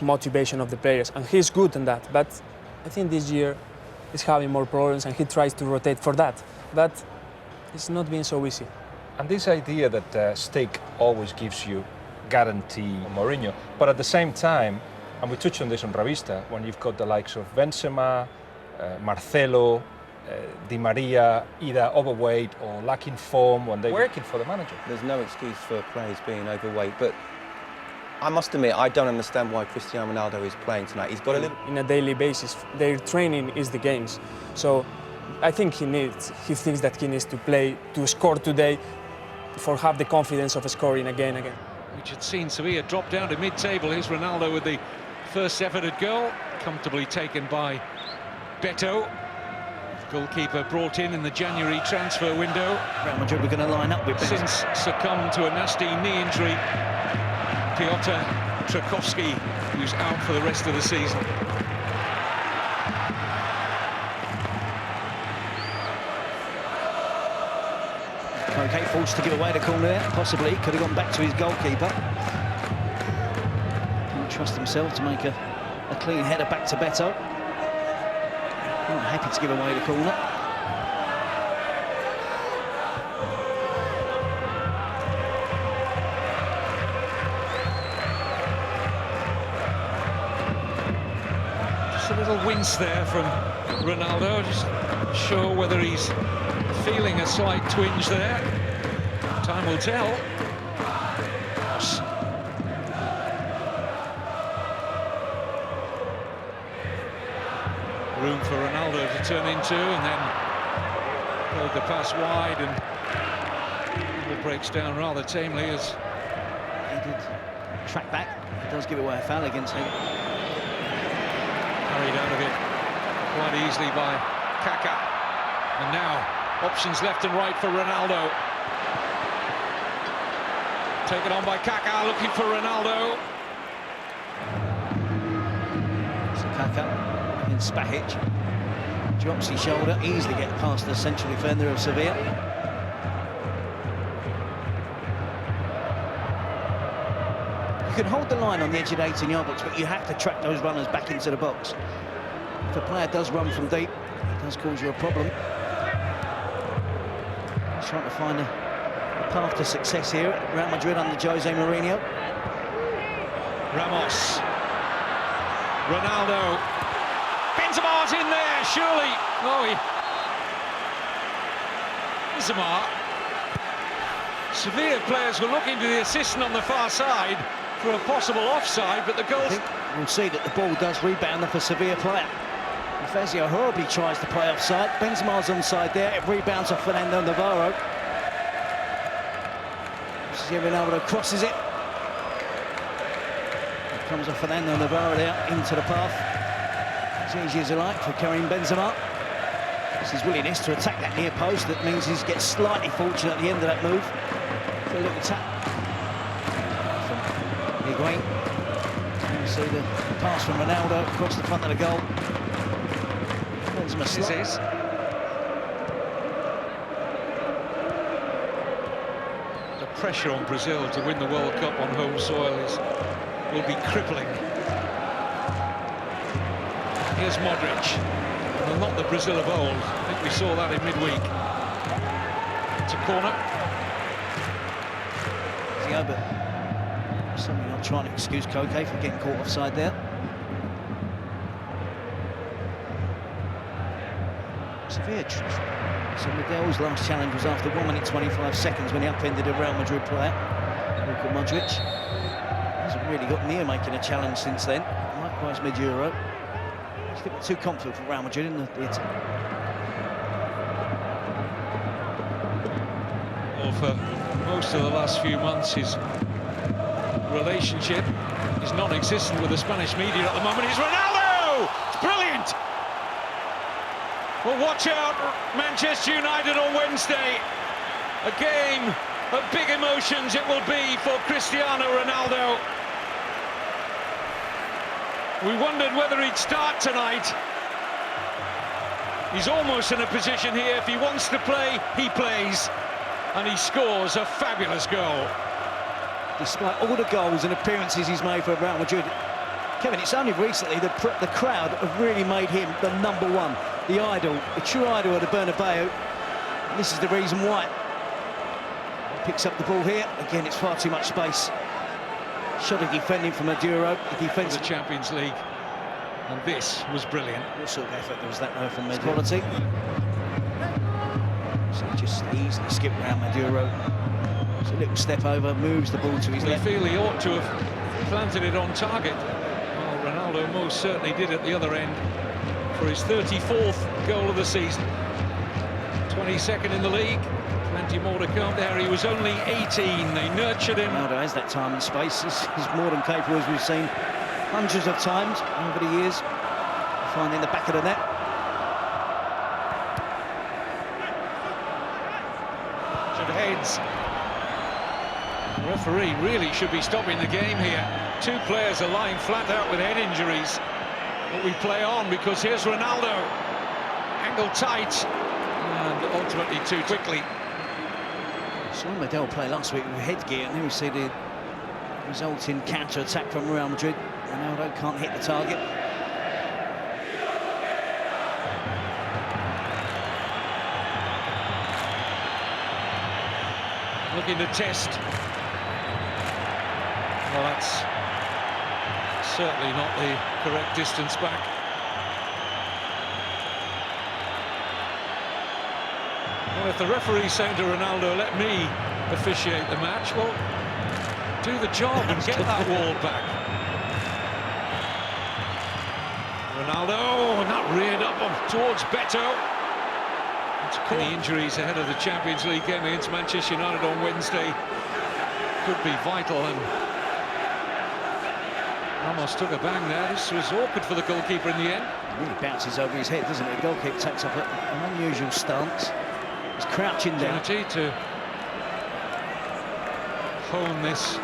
motivation of the players, and he's good in that. But I think this year he's having more problems, and he tries to rotate for that. But it's not been so easy. And this idea that stake always gives you guarantee Mourinho, but at the same time, and we touched on this on Revista, when you've got the likes of Benzema, Marcelo, Di Maria, either overweight or lacking form, when they're working for the manager. There's no excuse for players being overweight, but I must admit, I don't understand why Cristiano Ronaldo is playing tonight. He's got a little... In a daily basis, their training is the games. So I think he thinks that he needs to play, to score today, for have the confidence of scoring again. Which had seen Sevilla drop down to mid-table. Here's Ronaldo with the first efforted goal, comfortably taken by Beto. Goalkeeper brought in the January transfer window. Real Madrid were going to line up with Benzema. Since succumbed to a nasty knee injury, Piotr Tchaikovsky, who's out for the rest of the season. Okay, forced to give away the corner there. Possibly could have gone back to his goalkeeper. Didn't trust himself to make a clean header back to Beto. Not happy to give away the corner. Just a little wince there from Ronaldo, just sure whether he's feeling a slight twinge there. Time will tell. Room for Ronaldo to turn into, and then played the pass wide, and it breaks down rather tamely as he did track back. He does give away a foul against him. Carried out of it quite easily by Kaká, and now options left and right for Ronaldo. Taken on by Kaká, looking for Ronaldo. So Kaká in Spahic. Drops his shoulder, easily get past the central defender of Sevilla. You can hold the line on the edge of the 18-yard box, but you have to track those runners back into the box. If a player does run from deep, it does cause you a problem. Trying to find a path to success here at Real Madrid under Jose Mourinho. Ramos. Ronaldo. Benzema's in there, surely. Oh, Benzema. Sevilla players were looking to the assistant on the far side for a possible offside, but the goal... I think we'll see that the ball does rebound off a Sevilla player. Fazio horribly tries to play offside. Benzema's onside there. It rebounds off Fernando Navarro. Ronaldo crosses it. It comes off Fernando Navarro there into the path. As easy as you like for Karim Benzema. It's his willingness to attack that near post that means he gets slightly fortunate at the end of that move. For a little tap from Higuain. You see the pass from Ronaldo across the front of the goal. This is. The pressure on Brazil to win the World Cup on home soil will be crippling. Here's Modric. Well, not the Brazil of old. I think we saw that in midweek. It's a corner. Yeah, but something not trying to excuse Koke for getting caught offside there. Sevilla. So Miguel's last challenge was after 1 minute 25 seconds when he upended a Real Madrid player, Luka Modric. Hasn't really got near making a challenge since then. Likewise mid-Euro. He's getting too confident for Real Madrid in the attack. Well, for most of the last few months, his relationship is non-existent with the Spanish media at the moment. It's Ronaldo! It's brilliant! Well, watch out, Manchester United on Wednesday. A game of big emotions it will be for Cristiano Ronaldo. We wondered whether he'd start tonight. He's almost in a position here. If he wants to play, he plays. And he scores a fabulous goal. Despite all the goals and appearances he's made for Real Madrid Kevin, it's only recently that the crowd have really made him the #1, the idol, the true idol of the Bernabeu. And this is the reason why. Picks up the ball here. Again, it's far too much space. Shot of defending from Maduro. The defence of the Champions League. And this was brilliant. What sort of effort there was that though from Maduro? Quality. So just easily skip around Maduro. It's a little step over, moves the ball to his left. I feel he ought to have planted it on target. Well, Ronaldo most certainly did at the other end for his 34th goal of the season. 22nd in the league. Plenty more to come there. He was only 18. They nurtured him. Ronaldo has that time and space. He's more than capable, as we've seen hundreds of times over the years, finding the back of the net. Heads. The referee really should be stopping the game here. Two players are lying flat out with head injuries. But we play on because here's Ronaldo. Angle tight. And ultimately too quickly. Saw Medel play last week with headgear, and then we see the resulting counter-attack from Real Madrid. Ronaldo can't hit the target. Looking to test. Well, that's certainly not the correct distance back. Well, if the referee's saying to Ronaldo, let me officiate the match, well, do the job and get that wall back. Ronaldo, and that reared up towards Beto. Any injuries ahead of the Champions League game against Manchester United on Wednesday could be vital, and Ramos took a bang there. This was awkward for the goalkeeper in the end. It really bounces over his head, doesn't it? The goalkeeper takes up an unusual stance. He's crouching down. To hone this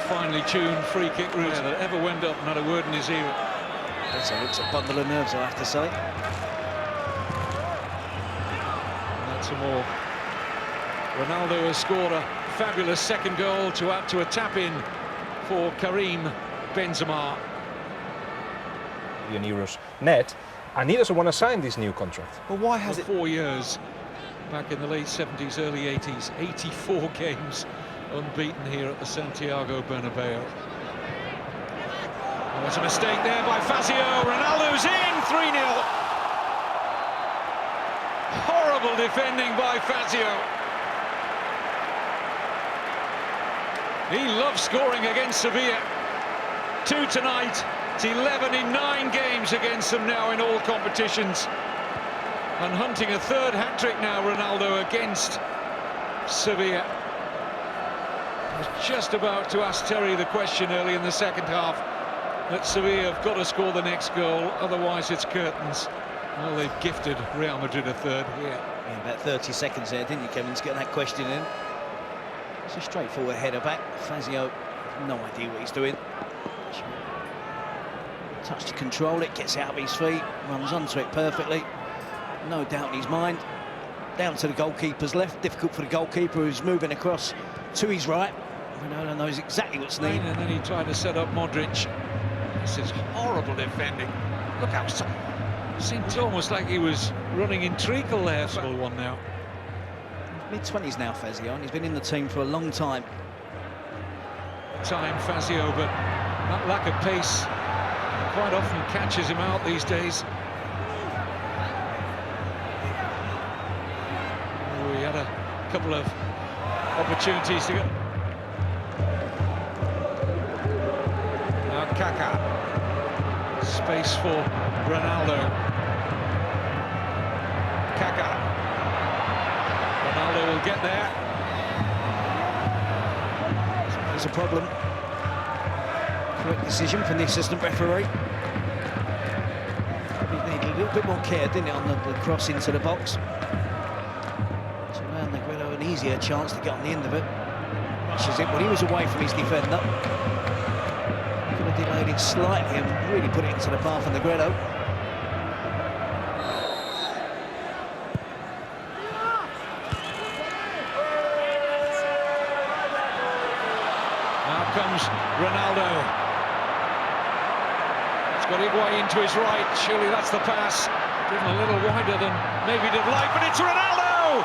finely tuned free kick route that ever went up, not a word in his ear. That's a bundle of nerves, I have to say. Some more. Ronaldo has scored a fabulous second goal to add to a tap-in for Karim Benzema. €1 net, and he doesn't want to sign this new contract. Well, why has it 4 years? Back in the late 70s, early 80s, 84 games unbeaten here at the Santiago Bernabeu. Oh, there's a mistake there by Fazio. Ronaldo's in, 3-0. Horrible defending by Fazio. He loves scoring against Sevilla. 2 tonight. It's 11 in 9 games against them now in all competitions. And hunting a third hat-trick now, Ronaldo, against Sevilla. I was just about to ask Terry the question early in the second half that Sevilla have got to score the next goal, otherwise it's curtains. Well, they've gifted Real Madrid a third here. Yeah, about 30 seconds there, didn't you, Kevin, to get that question in? It's a straightforward header back. Fazio, no idea what he's doing. Touch to control it, gets out of his feet, runs onto it perfectly. No doubt in his mind. Down to the goalkeeper's left. Difficult for the goalkeeper who's moving across to his right. Ronaldo knows exactly what's needed. And then he tried to set up Modric. This is horrible defending. Look how... Seemed almost like he was running in treacle there. One now. Mid-20s now, Fazio, and he's been in the team for a long time. Fazio, but that lack of pace quite often catches him out these days. We had a couple of opportunities to go. Now Kaká. Space for Ronaldo. Kaká. Ronaldo will get there. There's a problem. Correct decision from the assistant referee. He needed a little bit more care, didn't it, on the cross into the box. To allow Negredo an easier chance to get on the end of it. Rushes it, but he was away from his defender. Could have delayed it slightly and really put it into the path of Negredo. Now comes Ronaldo. got Higuain to his right. Surely that's the pass. Given a little wider than maybe he'd have liked, but it's Ronaldo!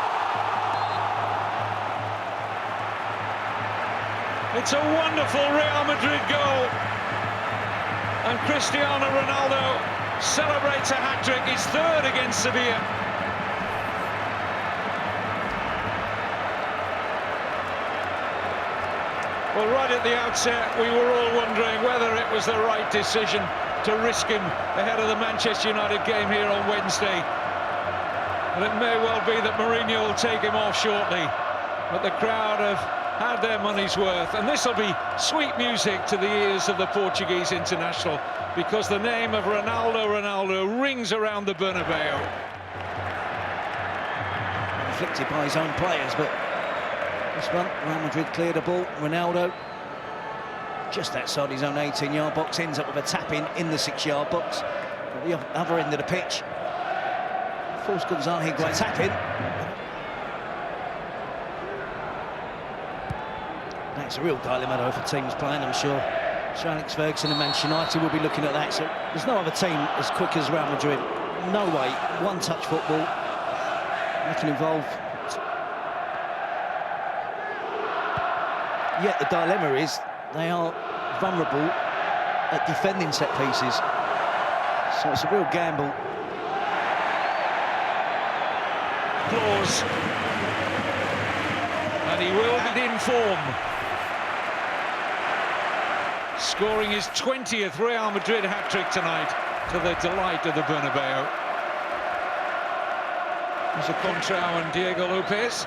It's a wonderful Real Madrid goal. And Cristiano Ronaldo celebrates a hat-trick, his third against Sevilla. Well, right at the outset, we were all wondering whether it was the right decision to risk him ahead of the Manchester United game here on Wednesday. And it may well be that Mourinho will take him off shortly. But the crowd have had their money's worth. And this will be sweet music to the ears of the Portuguese international, because the name of Ronaldo rings around the Bernabeu. Inflicted by his own players, but this one, Real Madrid cleared the ball. Ronaldo, just outside his own 18-yard box, ends up with a tap-in in the 6-yard box. At the other end of the pitch, forced Gonzalo Higuain tap-in. That's a real dilemma, though, for teams playing, I'm sure. Sir Alex Ferguson and Manchester United will be looking at that. So there's no other team as quick as Real Madrid. No way. One-touch football. Nothing involved. Yet the dilemma is they are vulnerable at defending set pieces. So it's a real gamble. Applause. And he will be in form. Scoring his 20th Real Madrid hat-trick tonight, to the delight of the Bernabeu. There's a Contrao and Diego Lopez.